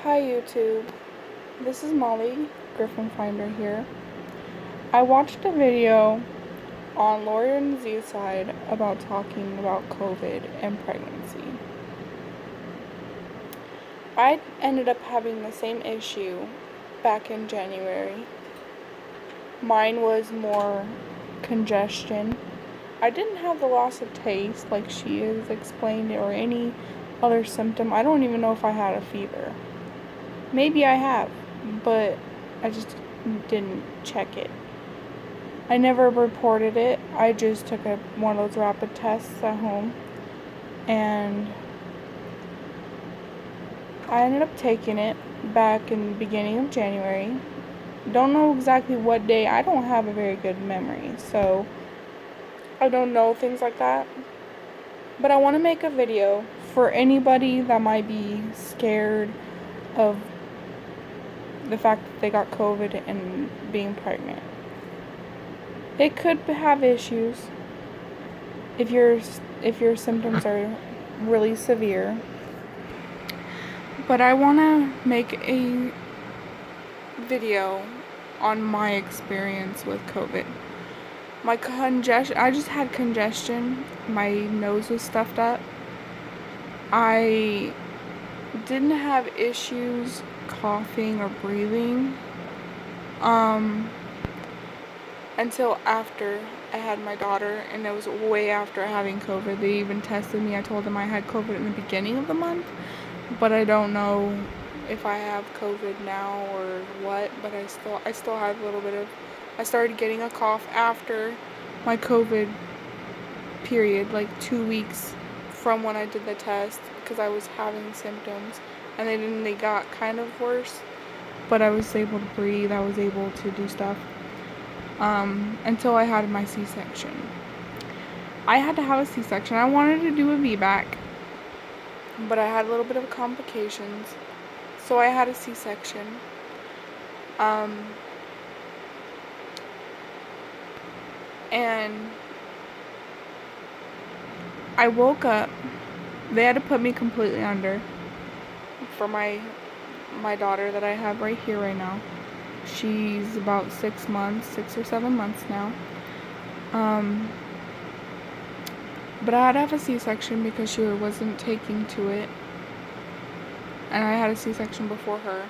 Hi YouTube, this is Molly Griffin Finder here. I watched a video on Lauren Z's side about talking about COVID and pregnancy. I ended up having the same issue back in January. Mine was more congestion. I didn't have the loss of taste like she has explained or any other symptom. I don't even know if I had a fever. Maybe I have, but I just didn't check it. I never reported it. I just took one of those rapid tests at home, and I ended up taking it back in the beginning of January. Don't know exactly what day. I don't have a very good memory, so I don't know things like that. But I want to make a video for anybody that might be scared of the fact that they got COVID and being pregnant. It could have issues if your symptoms are really severe. But I want to make a video on my experience with COVID. I just had congestion. My nose was stuffed up. I didn't have issues coughing or breathing until after I had my daughter, and it was way after having COVID. They even tested me. I told them I had COVID in the beginning of the month, but I don't know if I have COVID now or what, but I still have a little bit of, I started getting a cough after my COVID period, like 2 weeks from when I did the test, because I was having symptoms, and they got kind of worse, but I was able to breathe, I was able to do stuff, until I had my C-section. I had to have a C-section. I wanted to do a VBAC, but I had a little bit of complications, so I had a C-section. And I woke up. They had to put me completely under for my daughter that I have right here right now. She's about 6 or 7 months now. But I had to have a C-section because she wasn't taking to it, and I had a C-section before her.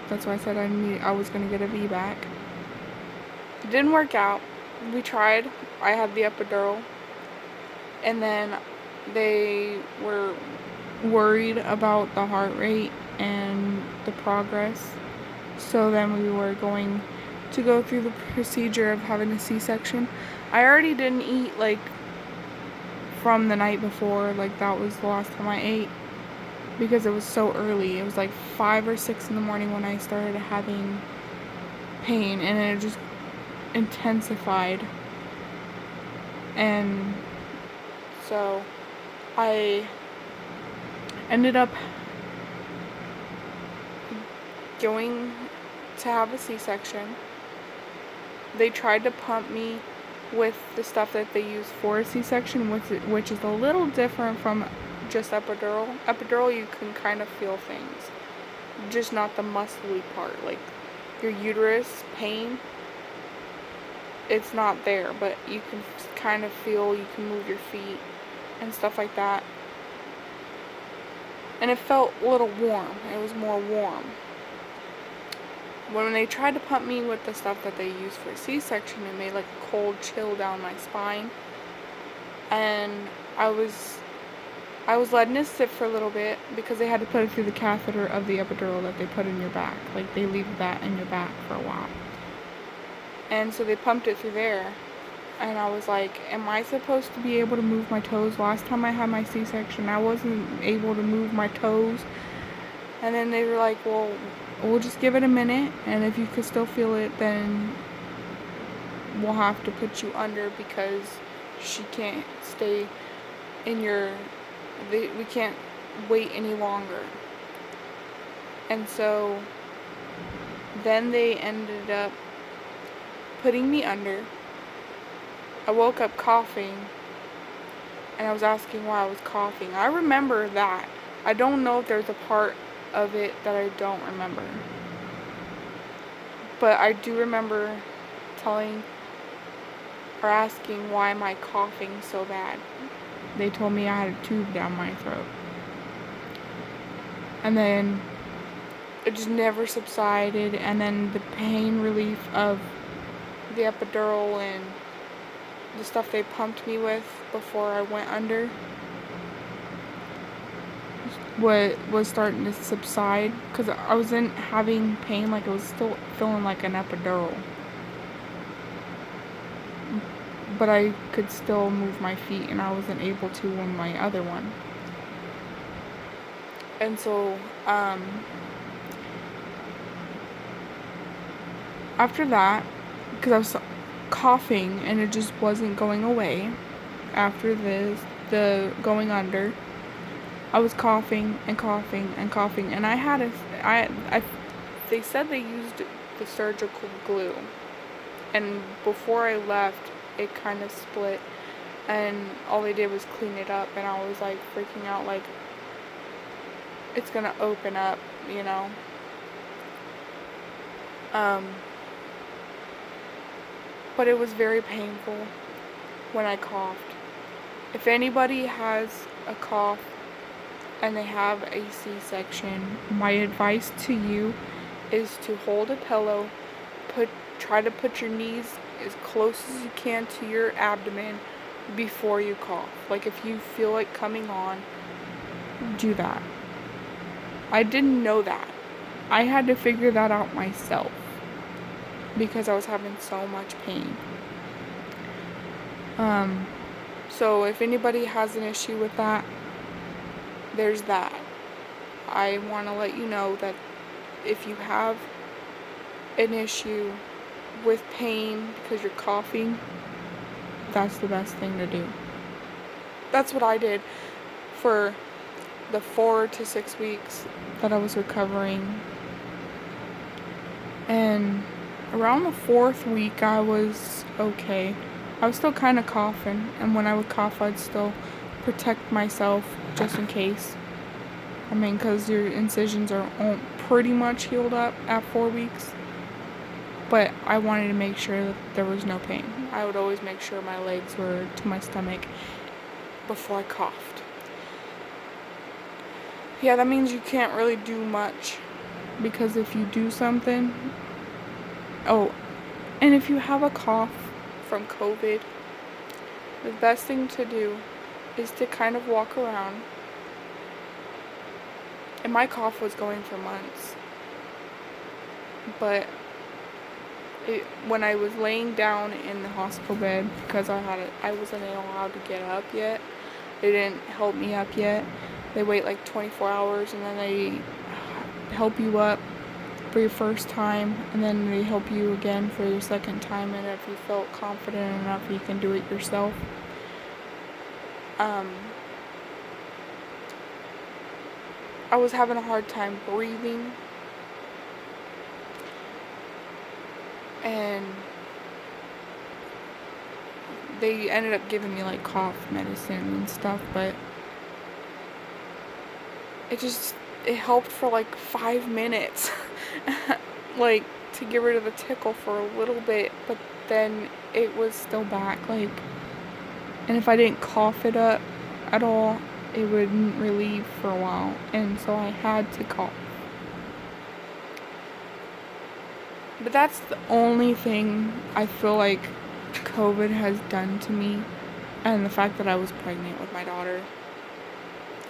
That's why I said I was gonna get a VBAC. It didn't work out. We tried. I had the epidural, and then they were worried about the heart rate and the progress. So then we were going to go through the procedure of having a C-section. I already didn't eat like from the night before, like that was the last time I ate, because it was so early. It was like 5 or 6 in the morning when I started having pain, and it just intensified. And so I ended up going to have a C-section. They tried to pump me with the stuff that they use for a C-section, which is a little different from just epidural. Epidural, you can kind of feel things, just not the muscly part, like your uterus pain. It's not there, but you can kind of feel, you can move your feet and stuff like that. And it felt a little warm. It was more warm. When they tried to pump me with the stuff that they use for a C-section, it made like a cold chill down my spine. And I was letting it sit for a little bit because they had to put it through the catheter of the epidural that they put in your back. Like they leave that in your back for a while. And so they pumped it through there. And I was like, am I supposed to be able to move my toes? Last time I had my C-section, I wasn't able to move my toes. And then they were like, well, we'll just give it a minute, and if you could still feel it, then we'll have to put you under because she can't stay in we can't wait any longer. And so then they ended up putting me under. I woke up coughing, and I was asking why I was coughing. I remember that. I don't know if there's a part of it that I don't remember. But I do remember telling or asking why am I coughing so bad. They told me I had a tube down my throat. And then it just never subsided, and then the pain relief of the epidural and the stuff they pumped me with before I went under was starting to subside, because I wasn't having pain, like it was still feeling like an epidural, but I could still move my feet, and I wasn't able to on my other one. And so after that, because I was coughing and it just wasn't going away after the going under, I was coughing and coughing and coughing, and they said they used the surgical glue, and before I left, it kind of split, and all they did was clean it up, and I was like freaking out, like it's gonna open up, you know. But it was very painful when I coughed. If anybody has a cough and they have a C-section, my advice to you is to hold a pillow, try to put your knees as close as you can to your abdomen before you cough. Like if you feel it coming on, do that. I didn't know that. I had to figure that out myself because I was having so much pain. So if anybody has an issue with that, there's that. I want to let you know that if you have an issue with pain because you're coughing, that's the best thing to do. That's what I did for the 4 to 6 weeks that I was recovering. And around the 4th week, I was okay. I was still kind of coughing, and when I would cough, I'd still protect myself just in case. I mean, because your incisions are pretty much healed up at 4 weeks. But I wanted to make sure that there was no pain. I would always make sure my legs were to my stomach before I coughed. Yeah, that means you can't really do much, because if you do something... Oh, and if you have a cough from COVID, the best thing to do is to kind of walk around. And my cough was going for months. But when I was laying down in the hospital bed, because I wasn't allowed to get up yet, they didn't help me up yet. They wait like 24 hours, and then they help you up for your first time, and then they help you again for your second time, and if you felt confident enough, you can do it yourself. I was having a hard time breathing, and they ended up giving me like cough medicine and stuff, but it helped for like 5 minutes like to get rid of the tickle for a little bit, but then it was still back, like, and if I didn't cough it up at all, it wouldn't relieve for a while, and so I had to cough. But that's the only thing I feel like COVID has done to me, and the fact that I was pregnant with my daughter.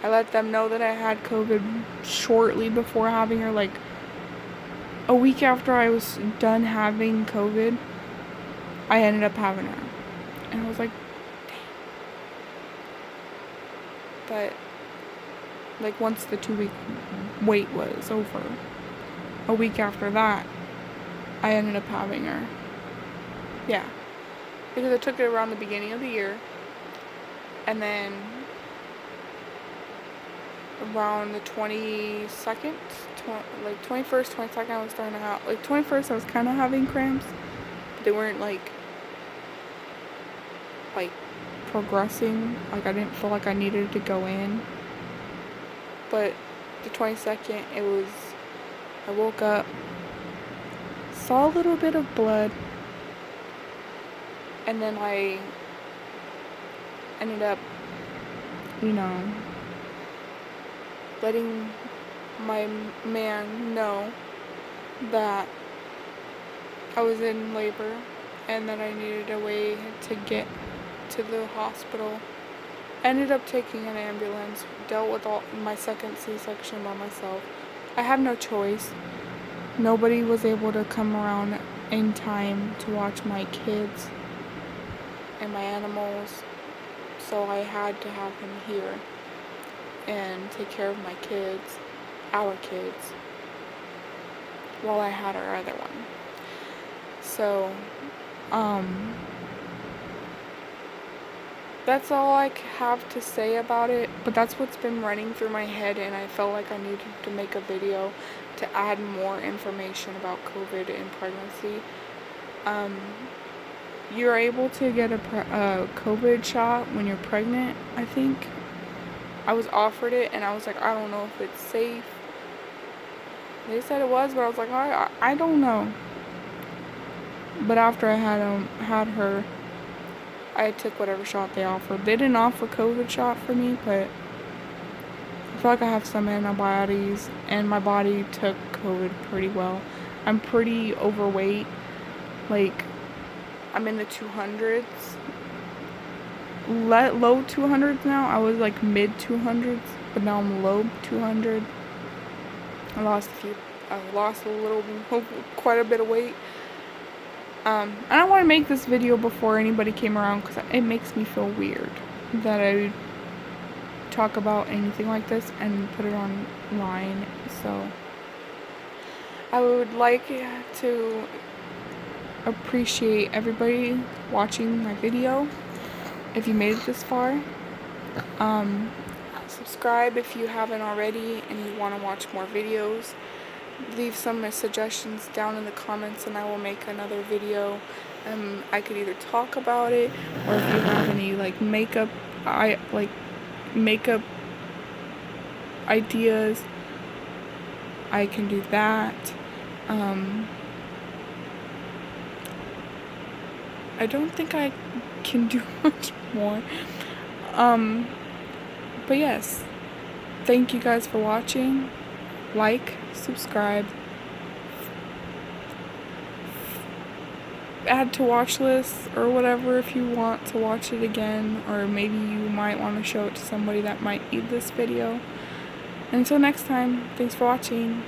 I let them know that I had COVID shortly before having her, like a week after I was done having COVID, I ended up having her. And I was like, dang. But, like, once the 2-week wait was over, a week after that, I ended up having her. Yeah. Because I took it around the beginning of the year, and then around the 22nd, like 21st, 22nd, I was starting to have, like 21st, I was kind of having cramps, but they weren't like progressing, like I didn't feel like I needed to go in, but the 22nd, I woke up, saw a little bit of blood, and then I ended up, letting my man know that I was in labor and that I needed a way to get to the hospital. Ended up taking an ambulance, dealt with my second C-section by myself. I have no choice. Nobody was able to come around in time to watch my kids and my animals, so I had to have him here and take care of my kids, our kids, while I had our other one. So, that's all I have to say about it, but that's what's been running through my head, and I felt like I needed to make a video to add more information about COVID and pregnancy. You're able to get a COVID shot when you're pregnant, I think. I was offered it, and I was like, I don't know if it's safe. They said it was, but I was like, I don't know. But after I had her, I took whatever shot they offered. They didn't offer COVID shot for me, but I feel like I have some antibodies, and my body took COVID pretty well. I'm pretty overweight. Like, I'm in the 200s. Low 200s now. I was like mid 200s, but now I'm low 200. I lost quite a bit of weight. And I want to make this video before anybody came around, because it makes me feel weird that I talk about anything like this and put it online. So I would like to appreciate everybody watching my video. If you made it this far, subscribe if you haven't already and you want to watch more videos. Leave some suggestions down in the comments and I will make another video. I could either talk about it, or if you have any makeup ideas, I can do that. I don't think I can do much more. But yes, thank you guys for watching. Like, subscribe, add to watch list or whatever if you want to watch it again, or maybe you might want to show it to somebody that might need this video. Until next time, thanks for watching.